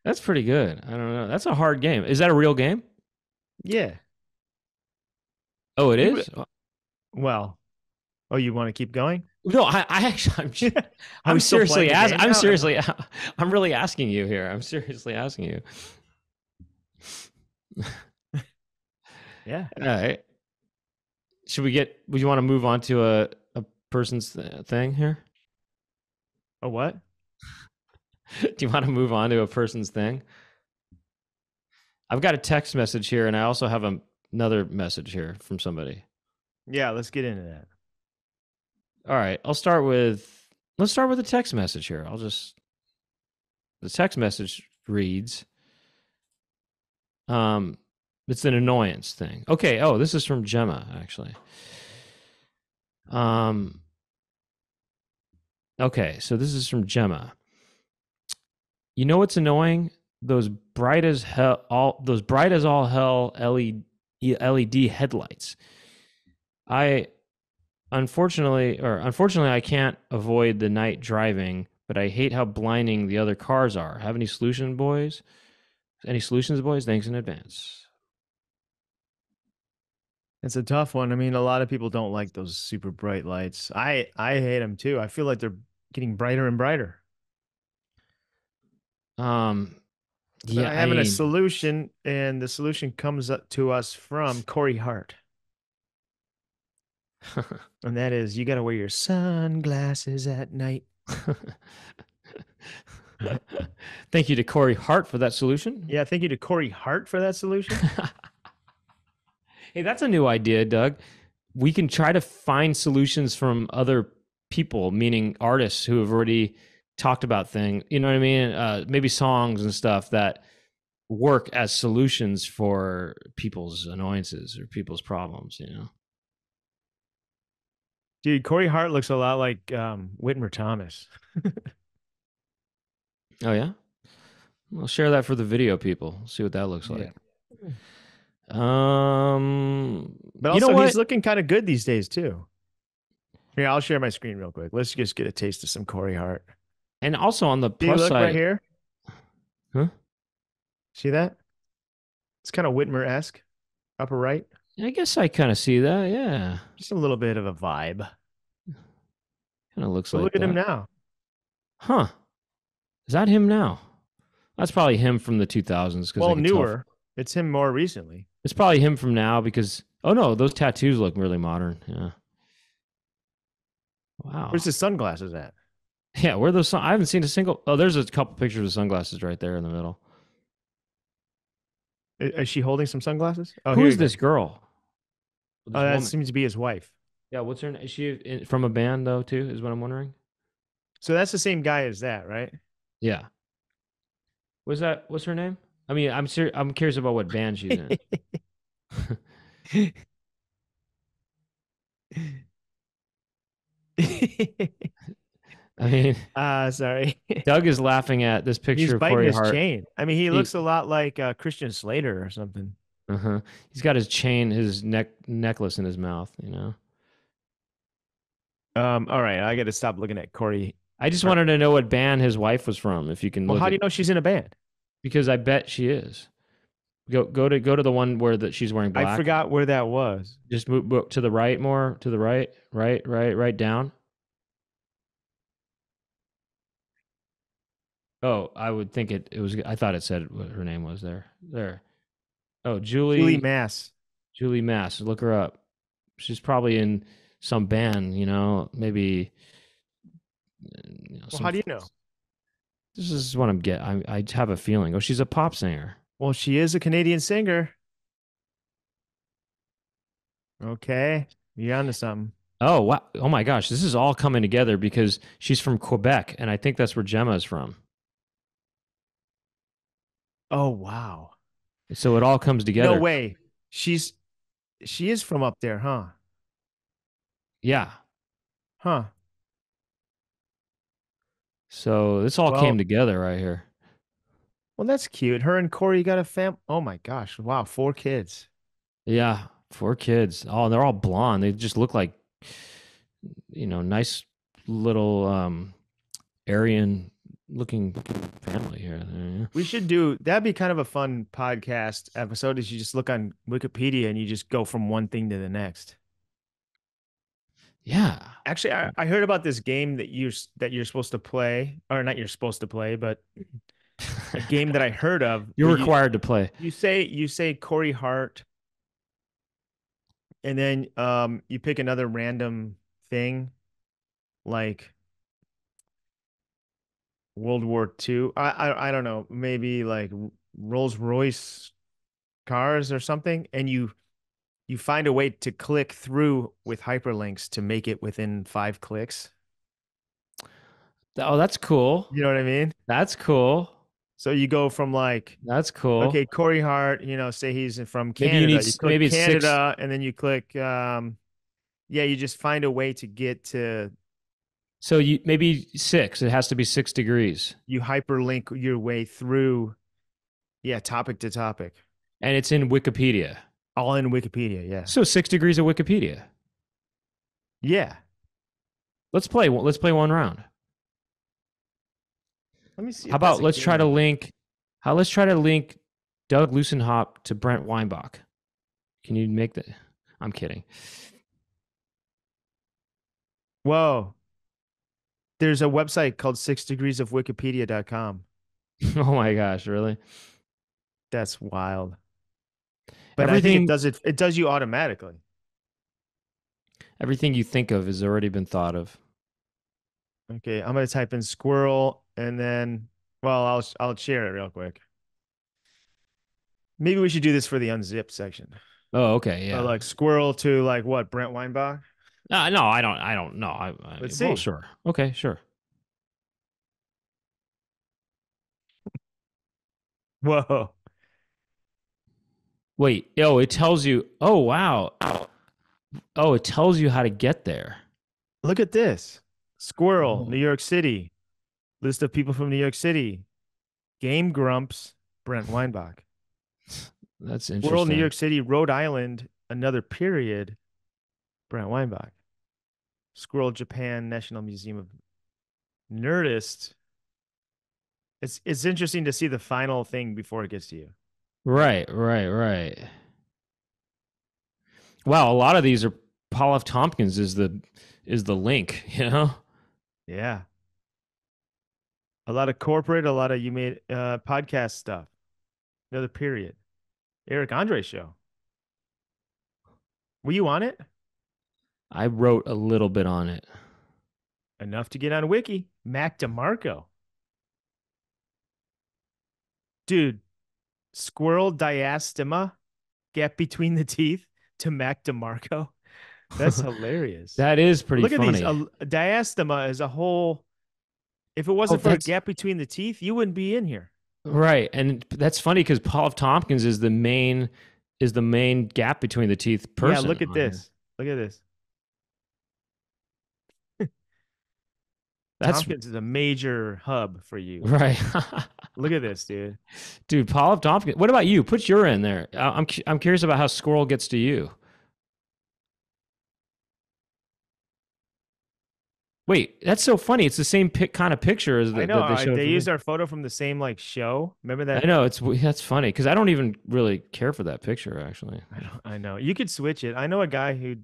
That's pretty good. I don't know. That's a hard game. Is that a real game? Yeah. Oh, it You is. well. Oh, you want to keep going? No, I actually, Are we I'm still playing seriously the game I'm now? seriously, I'm really asking you here. I'm seriously asking you. Yeah. All right. Would you want to move on to a person's thing here? Oh, what? Do you want to move on to a person's thing? I've got a text message here, and I also have another message here from somebody. Yeah, let's get into that. All right, let's start with a text message here. The text message reads, it's an annoyance thing. Okay. Oh, this is from Gemma, actually. Okay, so this is from Gemma. You know what's annoying? Those bright as all hell LED headlights. I unfortunately I can't avoid the night driving, but I hate how blinding the other cars are. Have any solution, boys? Any solutions, boys? Thanks in advance. It's a tough one. I mean, a lot of people don't like those super bright lights. I hate them too. I feel like they're getting brighter and brighter. Um, But yeah, I I have a mean, solution, and the solution comes up to us from Corey Hart. And that is you got to wear your sunglasses at night. thank you to Corey Hart for that solution. Yeah, thank you to Corey Hart for that solution. Hey, that's a new idea, Doug. We can try to find solutions from other people, meaning artists who have already talked about things. You know what I mean? Maybe songs and stuff that work as solutions for people's annoyances or people's problems. You know? Dude, Corey Hart looks a lot like Whitmer Thomas. Oh yeah. I'll share that for the video people. See what that looks like. Yeah. But You know also what? he's looking kind of good these days too. Here, I'll share my screen real quick. Let's just get a taste of some Corey Hart. And also on the Do you plus look right side, here? huh? See that? It's kind of Whitmer-esque, upper right. I guess I kind of see that. Yeah, Just a little bit of a vibe. kind of looks But like look at him that. now. Huh? Is that him now? That's probably him from the 2000s because I Well, can tell. newer. It's him more recently. It's probably him from now because oh no, those tattoos look really modern. Yeah. Where's Wow. his sunglasses at? Yeah, where are those? I haven't seen a single. Oh, there's a couple pictures of sunglasses right there in the middle. Is she holding some sunglasses? Oh, Who here is you go. this girl? Oh, This that woman. seems to be his wife. Yeah, what's her name? Is she from a band though too? Is what I'm wondering. So that's the same guy as that, right? Yeah. Was that? What's her name? I mean, I'm curious about what band she's in. I mean, Sorry. Doug is laughing at this He's picture of biting Corey his Hart. chain. I mean, he He, looks a lot like Christian Slater or something. uh-huh. He's got his chain, his necklace in his mouth. You know. All right, I got to stop looking at Corey. I just Hart. wanted to know what band his wife was from. If you can Well, look how do at, you know she's in a band? because I bet she is. Go to the one where that she's wearing I black. forgot where that was. Just move to the right more. To the right. Right down. Oh, I would think it was. I thought it said what her name was there. There. Oh, Julie Julie Mass. Julie Mass. Look her up. She's probably in some band. Maybe Well, some. how do you know? This is what I'm getting. I have a feeling. Oh, she's a pop singer. Well, she is a Canadian singer. Okay, you're onto something. Oh wow! Oh my gosh! This is all coming together because she's from Quebec, and I think that's where Gemma is from. Oh, wow. So it all comes No together. way. She's she is from up there, huh? Yeah. Huh. So this all came Well, together right here. well, that's cute. Her and Corey got a fam. Oh my gosh. Wow, 4 kids. Yeah, 4 kids. Oh, and they're all blonde. They just look like nice little Aryan looking family here. We should do that'd be kind of a fun podcast episode is you just look on Wikipedia and you just go from one thing to the next. Yeah. Actually, I heard about this game that you're supposed to play, or not you're supposed to play, but a game that I heard of You're where required to play. you say Corey Hart and then you pick another random thing like World War II. I don't know, maybe like Rolls Royce cars or something, and you find a way to click through with hyperlinks to make it within 5 clicks. Oh, that's cool. You know what I mean? That's cool. So you go from like, That's cool. okay, Corey Hart, say he's from Maybe you Canada. need You click maybe it's six. Canada, and then you click, yeah, you just find a way to get to, So you maybe 6. It has to be 6 degrees, you hyperlink your way through, yeah, topic to topic, and it's in Wikipedia. all in Wikipedia. Yeah. So 6 degrees of Wikipedia. Yeah. Let's play. Let's play one round. Let me see How if that's about a let's try game to I can. link. How let's try to link Doug Lucenhop to Brent Weinbach. Can you make that? I'm kidding. Whoa. There's a website called 6degreesofwikipedia.com. Oh my gosh, really? That's wild. But I think it Everything does it does you automatically. everything you think of has already been thought of. Okay, I'm gonna type in squirrel and then well, I'll share it real quick. Maybe we should do this for the unzipped section. Oh, okay, yeah. Like squirrel to like what, Brent Weinbach? No, I don't. I don't know. Let's Well, see. sure. Okay, sure. Whoa. Wait. Oh, it tells you. Oh, wow. Oh, it tells you how to get there. Look at this. Squirrel, New Oh, York City. List of people from New York City. Game Grumps, Brent Weinbach. that's Squirrel, New interesting. York City, Rhode Island, another period, Brent Weinbach. Squirrel, Japan, National Museum of Nerdist. It's interesting to see the final thing before it gets to you. Right. Wow, a lot of these are Paul F. Tompkins is the link. Yeah. A lot of corporate, a lot of you made podcast stuff. Another period. Eric Andre show. Were you on it? I wrote a little bit on it. Enough to get on Wiki. Mac DeMarco. Dude, squirrel diastema, gap between the teeth to Mac DeMarco. That's hilarious. That is pretty Look at these. funny. Diastema is a whole. If it Oh, wasn't for a that's gap between the teeth, you wouldn't be in here. right, and that's funny because Paul F. Tompkins is the main gap between the teeth Yeah, person look at on here. this. Look at this. That's Tompkins is a major hub for you. right. Look at this, dude. Dude, Paul F. Tompkins. What about you? Put your in there. I'm curious about how Squirrel gets to you. Wait, that's so funny. It's the same kind of picture as I know that they showed they for me. used our photo from the same like show. Remember I that? know that's funny because I don't even really care for that picture actually. I know. You could switch it. I know a guy who's an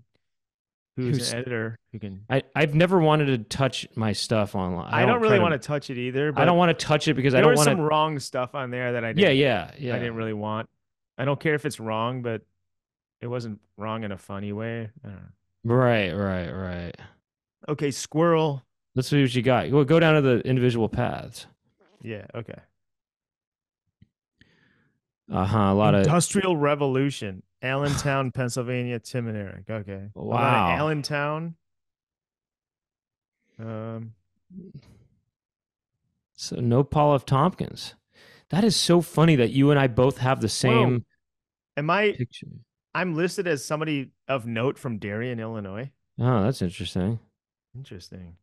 Who's editor who can. I've never wanted to touch my stuff online. I I don't don't try really to. want to touch it either, I don't but want to touch it because I there don't was want some to. wrong stuff on there that Yeah, I yeah. didn't really want. I don't care if it's wrong, but it wasn't wrong in a funny way. I don't know. Right. Okay, squirrel. Let's see what you got. Go down to the individual paths. Yeah, okay. A lot of Industrial Revolution, Allentown, Pennsylvania, Tim and Eric. Okay. Hold on. wow. Allentown. Um, So no Paul F. Tompkins. That is so funny that you and I both have the whoa. same Am I picture. I'm listed as somebody of note from Darien, Illinois. Oh, that's interesting. Interesting.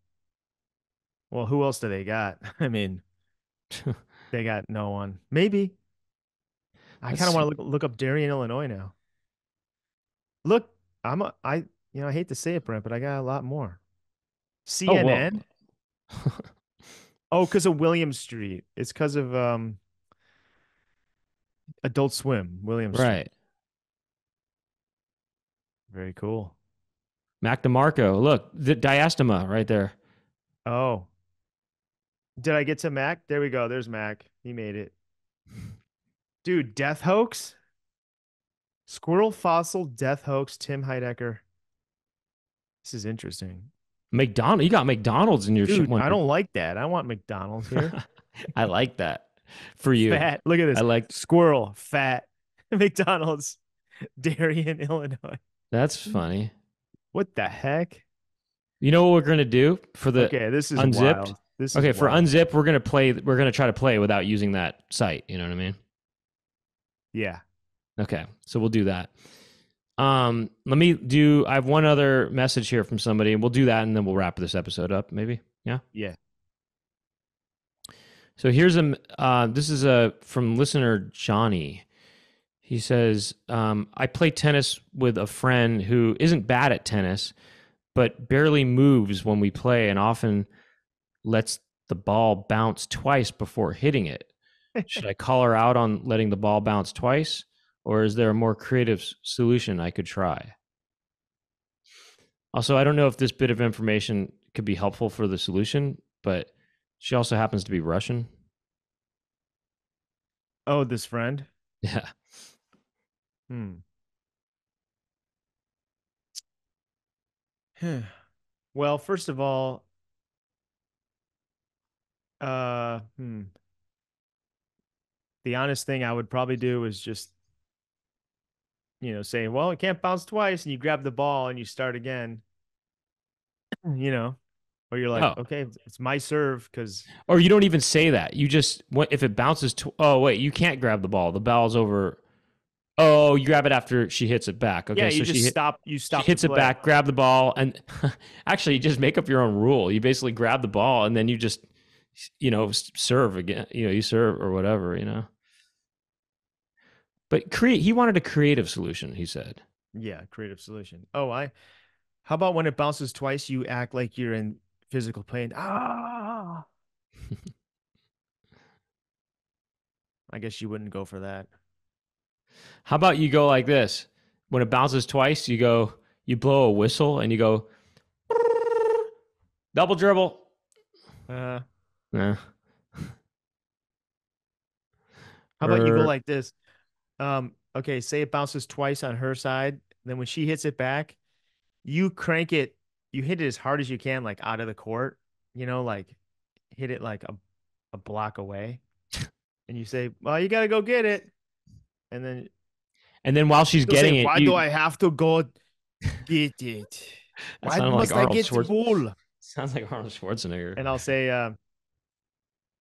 Well, who else do they got? I mean, they got no one. Maybe. I kind of That's want to look up Darien, Illinois now. Look, I hate to say it, Brent, but I got a lot more. oh well. CNN. Oh, because of William Street. It's because of Adult Swim, William Street. Right. Very cool. Mac DeMarco. Look, the diastema right there. Oh, did I get to Mac? There we go. There's Mac. He made it. Dude, death hoax? Squirrel fossil death hoax, Tim Heidecker. This is interesting. McDonald. You got McDonald's in your Dude, one. I don't like that. I want McDonald's here. I like that for you. Fat. Look at I this. like Squirrel, fat. McDonald's, Darien, Illinois. that's funny. What the heck? You know what we're gonna do for the Okay, this is unzipped? wild. This Okay, is for wild. unzip, we're gonna try to play without using that site. You know what I mean? Yeah. Okay, so we'll do that. Let me do. I have one other message here from somebody, and we'll do that, and then we'll wrap this episode up. Maybe, yeah. Yeah. So here's a. This is a from listener Johnny. He says, "I play tennis with a friend who isn't bad at tennis, but barely moves when we play, and often lets the ball bounce twice before hitting it. Should I call her out on letting the ball bounce twice, or is there a more creative solution I could try?" Also, I don't know if this bit of information could be helpful for the solution, but she also happens to be Russian. Oh, this friend? Yeah. Hmm. Well, first of all, uh, hmm. The honest thing I would probably do is just, say, well, it can't bounce twice, and you grab the ball and you start again, you know, or you're like, Oh, okay, it's my serve because or you don't even say that. You just if it bounces. Oh wait, you can't grab the ball. The ball's over. Oh, you grab it after she hits it back. yeah, Okay, you so just you she stop the hits it play. back, grab the ball, and actually you just make up your own rule. You basically grab the ball and then you just serve again. You serve or whatever. But he wanted a creative solution, he said. Yeah, creative solution. How about when it bounces twice, you act like you're in physical pain? Ah, I guess you wouldn't go for that. How about you go like this? When it bounces twice, you blow a whistle and you go double dribble. Uh, Yeah. how about you go like this? Okay, say it bounces twice on her side. Then when she hits it back, you crank it, you hit it as hard as you can, like out of the court, like hit it like a block away. And you say, well, you got to go get it. And then while she's you'll say, getting it, why do I have to go get it? that Why sounded like must I Arnold get the ball? Sounds like Arnold Schwarzenegger. And I'll say,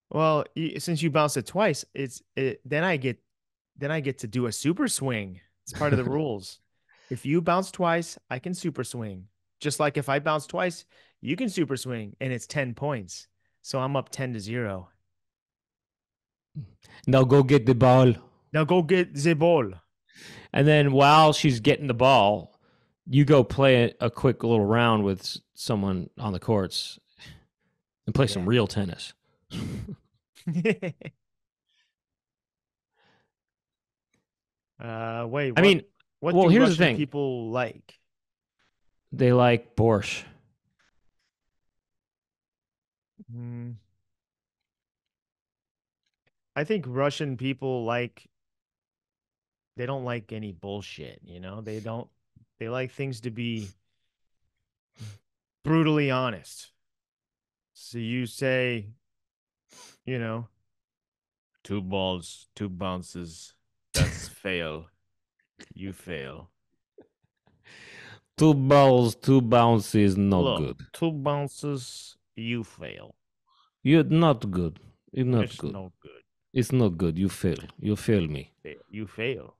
well, since you bounced it twice, then I get to do a super swing. It's part of the rules. If you bounce twice, I can super swing. Just like if I bounce twice, you can super swing and it's 10 points. So I'm up 10-0. Now go get the ball. Now go get the ball. And then while she's getting the ball, you go play a quick little round with someone on the courts and play some real tennis. Wait, I mean, what well, do here's the Russian thing. people like? They like borscht. Hmm. I think Russian people they don't like any bullshit, you know? They like things to be brutally honest. So you say, you know, two balls, two bounces. That's fail. You fail. 2 balls, 2 bounces, not Look, good. two bounces, you fail. You're not good. You're not It's good. no good. It's not good. You fail. You fail me. You fail.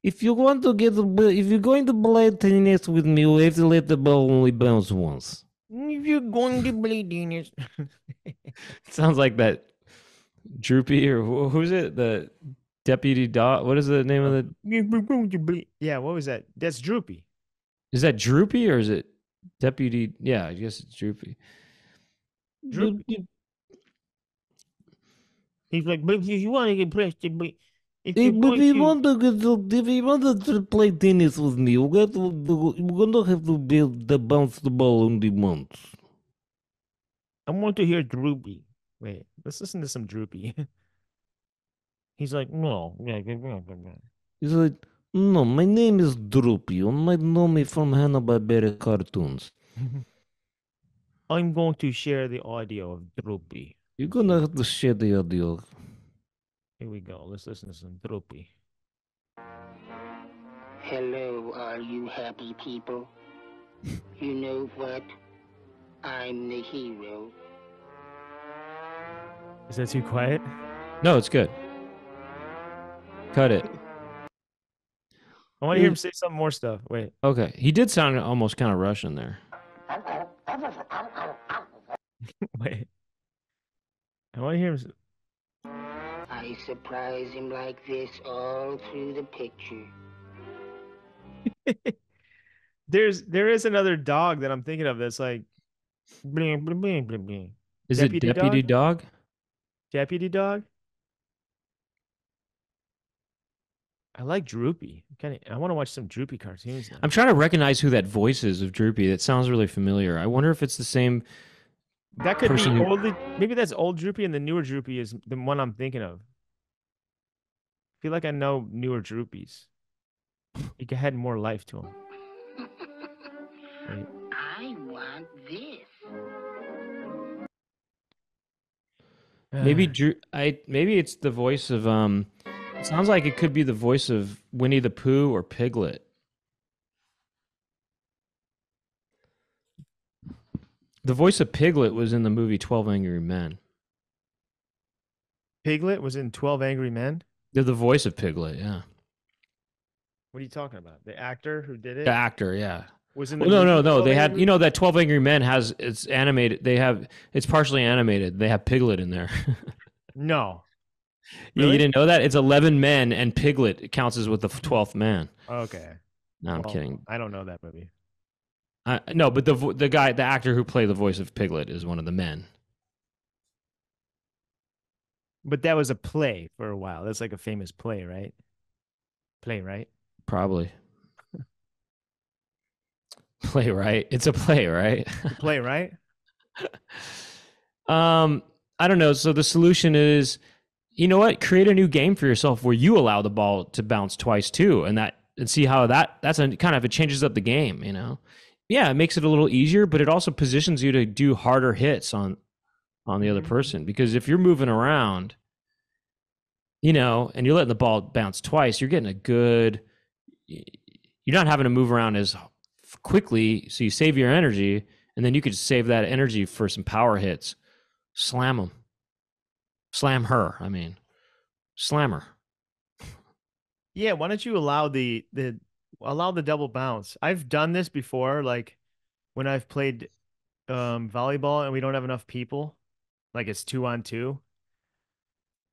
If you want to get, if you're going to play tennis with me, you have to let the ball only bounce once. If you're going to play tennis. Sounds like that Droopy or who's it? The deputy dog. What is the name of the? Yeah, what was that? That's Droopy. Is that Droopy or is it deputy? Yeah, I guess it's Droopy. Droopy. He's like, but if you want to get plastic, but if Hey, you're but going if you to, want to get, if you want to play tennis with me, we're gonna have to build the bounce the ball on the month. I want to hear Droopy. Wait, let's listen to some Droopy. He's like, no. He's like, no, my name is Droopy. You might know me from Hanna-Barbera cartoons. I'm going to share the audio of Droopy. You're gonna have to share the audio. Here we go. Let's listen to some Droopy. Hello, all you happy people. You know what? I'm the hero. Is that too quiet? No, it's good. Cut it. I want to hear him say some more stuff. Wait. Okay. He did sound almost kind of Russian there. Wait. I want to hear him. I surprise him like this all through the picture. There is another dog that I'm thinking of that's like bling, bling, bling, bling, bling. Is it Deputy Dog? Deputy dog? I like Droopy. I want to watch some Droopy cartoons now. I'm trying to recognize who that voice is of Droopy. That sounds really familiar. I wonder if it's the same. That could be old. Maybe that's old Droopy, and the newer Droopy is the one I'm thinking of. I feel like I know newer Droopies. He had more life to him. Wait. I want this. Maybe it's the voice of It sounds like it could be the voice of Winnie the Pooh or Piglet. The voice of Piglet was in the movie 12 Angry Men. Piglet was in 12 Angry Men? They're the voice of Piglet, yeah. What are you talking about? The actor who did it? The actor, yeah. Was in the no. They had, that 12 Angry Men it's animated. It's partially animated. They have Piglet in there. No. Yeah, Really? you didn't know that? It's 11 men and Piglet counts as with the 12th man. Okay. No, I'm kidding. I don't know that movie. No, but the actor who played the voice of Piglet is one of the men. But that was a play for a while. That's like a famous play, right? Right? Probably. Playwright. It's a play, right? Right? I don't know. So the solution is, you know what? Create a new game for yourself where you allow the ball to bounce twice too, and see how that's it changes up the game. Yeah, it makes it a little easier, but it also positions you to do harder hits on the other person, because if you're moving around, and you're letting the ball bounce twice, you're getting you're not having to move around as quickly, so you save your energy, and then you could save that energy for some power hits. Slam them. Slam her. Slam her. Yeah, why don't you allow the double bounce? I've done this before. Like when I've played volleyball and we don't have enough people, like it's 2-on-2.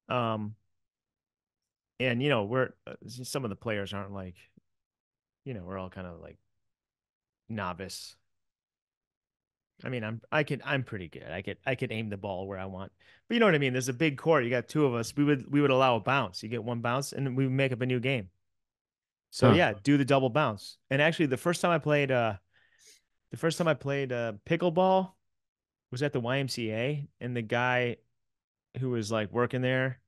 Um, and we're some of the players aren't like, we're all kind of like novice. I mean, I'm pretty good. I could aim the ball where I want. But you know what I mean? There's a big court. You got two of us. We would allow a bounce. You get one bounce and we would make up a new game. So Huh. yeah, do the double bounce. And actually the first time I played pickleball was at the YMCA, and the guy who was like working there,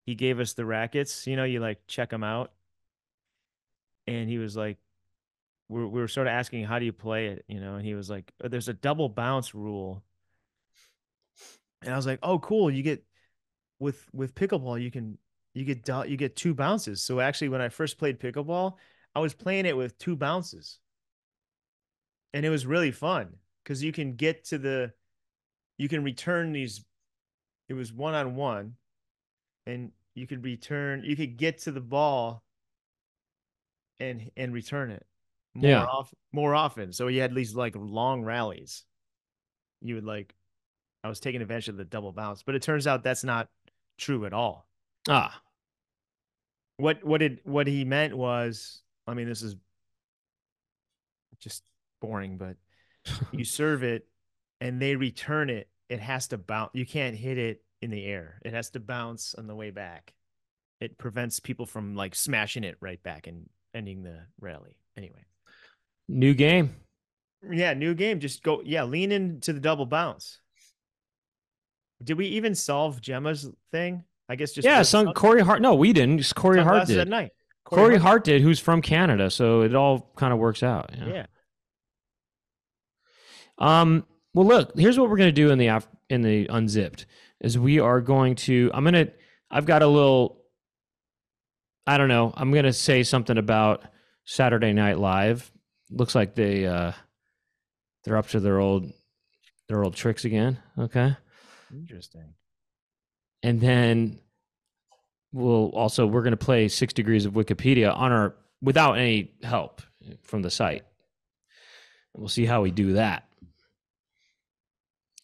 he gave us the rackets. You like check them out, and he was like, we were sort of asking, how do you play it, and he was like, there's a double bounce rule. And I was like, oh, cool. You get with pickleball, you get two bounces. So actually, when I first played pickleball, I was playing it with two bounces, and it was really fun because you can return these. It was 1-on-1, and you could get to the ball and return it Yeah. more often. So you had these like long rallies. You would like I was taking advantage of the double bounce, but it turns out that's not true at all. Ah. What he meant was, I mean, this is just boring, but you serve it and they return it. It has to bounce. You can't hit it in the air. It has to bounce on the way back. It prevents people from like smashing it right back and ending the rally. Anyway. New game. Yeah, new game. Just go. Yeah, lean into the double bounce. Did we even solve Gemma's thing? I guess just Yeah, Corey Hart. No, we didn't. Just Corey Hart sunglasses at did. night. Corey Hart did, who's from Canada, so it all kind of works out. Yeah. Well, look. Here's what we're gonna do in the unzipped is we are going to. I've got a little. I don't know. I'm gonna say something about Saturday Night Live. Looks like they're up to their old tricks again. Okay. Interesting. And then we're going to play 6 Degrees of Wikipedia without any help from the site. We'll see how we do that.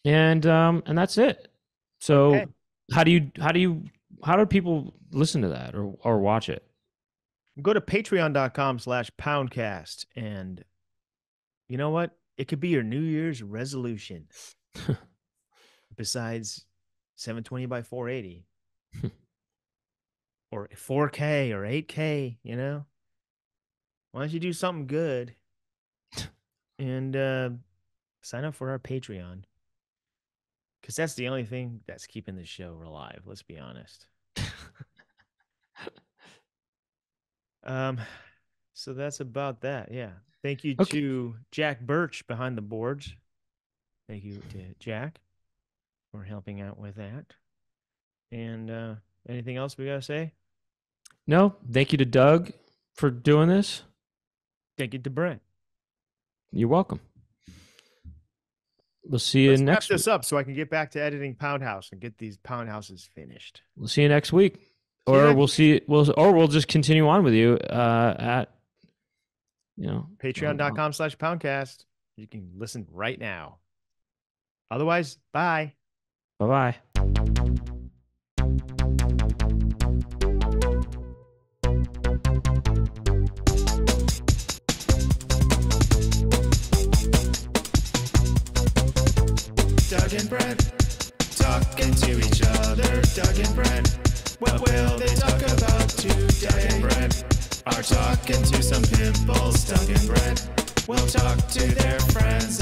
And that's it. So okay. how do people listen to that or watch it? Go to patreon.com/poundcast. And you know what? It could be your New Year's resolution. Besides 720 by 480 or 4K or 8K, why don't you do something good and sign up for our Patreon? Because that's the only thing that's keeping the show alive. Let's be honest. So that's about that. Yeah. Thank you to Jack Birch behind the boards. Thank you to Jack for helping out with that. And anything else we gotta say? No. Thank you to Doug for doing this. Thank you to Brent. You're welcome. We'll see you next week. Wrap this up so I can get back to editing Pound House and get these Pound Houses finished. We'll see you next week. We'll just continue on with you at patreon.com/poundcast. You can listen right now. Otherwise, bye. Bye-bye. Doug and Brent talking to each other. Doug and Brent, what will they talk about today? Doug and Brent are talking to some pimples. Doug and Brent will talk to their friends.